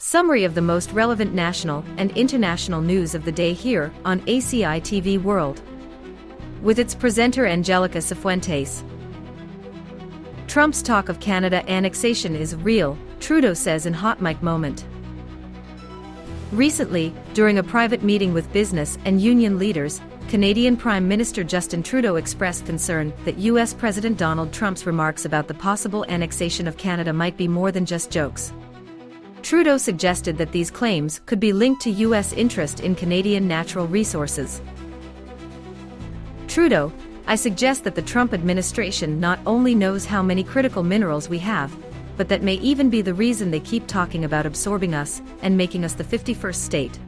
Summary of the most relevant national and international news of the day here on ACI TV World. With its presenter Angelica Cifuentes. Trump's talk of Canada annexation is real, Trudeau says in hot mic moment. Recently, during a private meeting with business and union leaders, Canadian Prime Minister Justin Trudeau expressed concern that U.S. President Donald Trump's remarks about the possible annexation of Canada might be more than just jokes. Trudeau suggested that these claims could be linked to U.S. interest in Canadian natural resources. Trudeau, I suggest that the Trump administration not only knows how many critical minerals we have, but that may even be the reason they keep talking about absorbing us and making us the 51st state.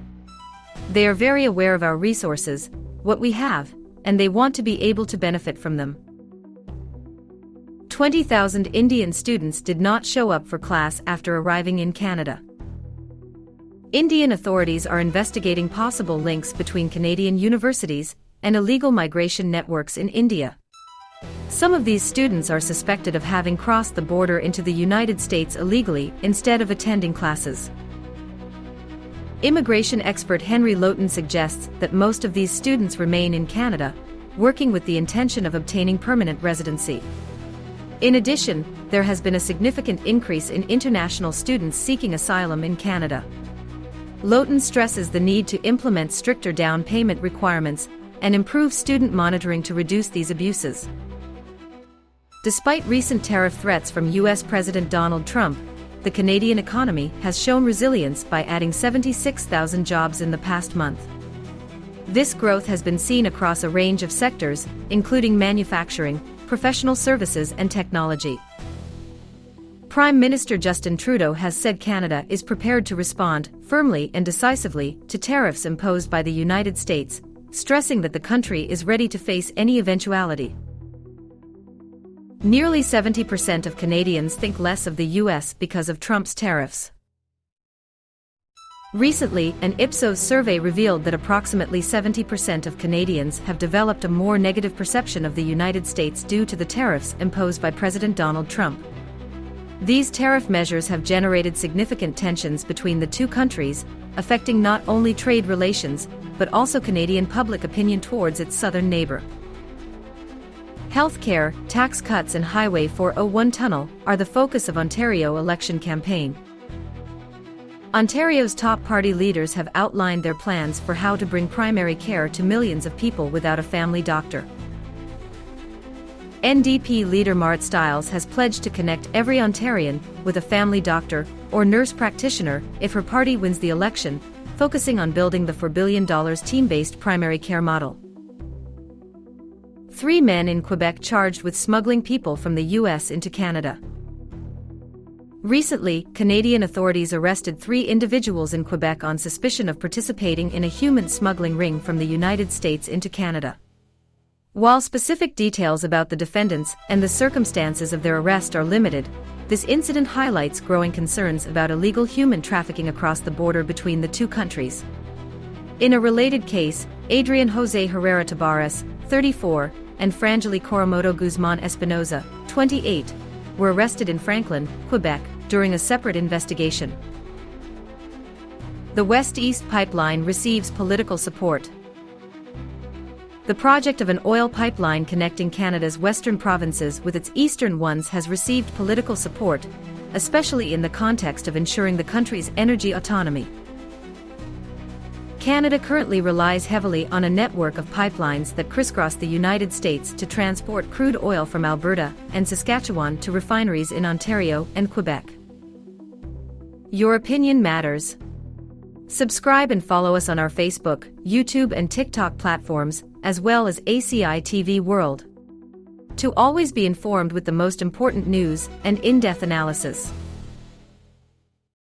They are very aware of our resources, what we have, and they want to be able to benefit from them. 20,000 Indian students did not show up for class after arriving in Canada. Indian authorities are investigating possible links between Canadian universities and illegal migration networks in India. Some of these students are suspected of having crossed the border into the United States illegally instead of attending classes. Immigration expert Henry Lowton suggests that most of these students remain in Canada, working with the intention of obtaining permanent residency. In addition, there has been a significant increase in international students seeking asylum in Canada. Lowton stresses the need to implement stricter down payment requirements and improve student monitoring to reduce these abuses. Despite recent tariff threats from U.S. President Donald Trump, the Canadian economy has shown resilience by adding 76,000 jobs in the past month. This growth has been seen across a range of sectors, including manufacturing, professional services and technology. Prime Minister Justin Trudeau has said Canada is prepared to respond firmly and decisively to tariffs imposed by the United States, stressing that the country is ready to face any eventuality. Nearly 70% of Canadians think less of the U.S. because of Trump's tariffs. Recently, an Ipsos survey revealed that approximately 70% of Canadians have developed a more negative perception of the United States due to the tariffs imposed by President Donald Trump. These tariff measures have generated significant tensions between the two countries, affecting not only trade relations, but also Canadian public opinion towards its southern neighbor. Healthcare, tax cuts and Highway 401 tunnel are the focus of Ontario election campaign. Ontario's top party leaders have outlined their plans for how to bring primary care to millions of people without a family doctor. NDP leader Marit Stiles has pledged to connect every Ontarian with a family doctor or nurse practitioner if her party wins the election, focusing on building the $4 billion team-based primary care model. 3 men in Quebec charged with smuggling people from the U.S. into Canada. Recently, Canadian authorities arrested 3 individuals in Quebec on suspicion of participating in a human smuggling ring from the United States into Canada. While specific details about the defendants and the circumstances of their arrest are limited, this incident highlights growing concerns about illegal human trafficking across the border between the two countries. In a related case, Adrian Jose Herrera Tabares, 34, and Frangeli Coromoto Guzman Espinoza, 28, were arrested in Franklin, Quebec, during a separate investigation. The West-East Pipeline receives political support. The project of an oil pipeline connecting Canada's western provinces with its eastern ones has received political support, especially in the context of ensuring the country's energy autonomy. Canada currently relies heavily on a network of pipelines that crisscross the United States to transport crude oil from Alberta and Saskatchewan to refineries in Ontario and Quebec. Your opinion matters. Subscribe and follow us on our Facebook, YouTube and TikTok platforms, as well as ACI TV World, to always be informed with the most important news and in-depth analysis.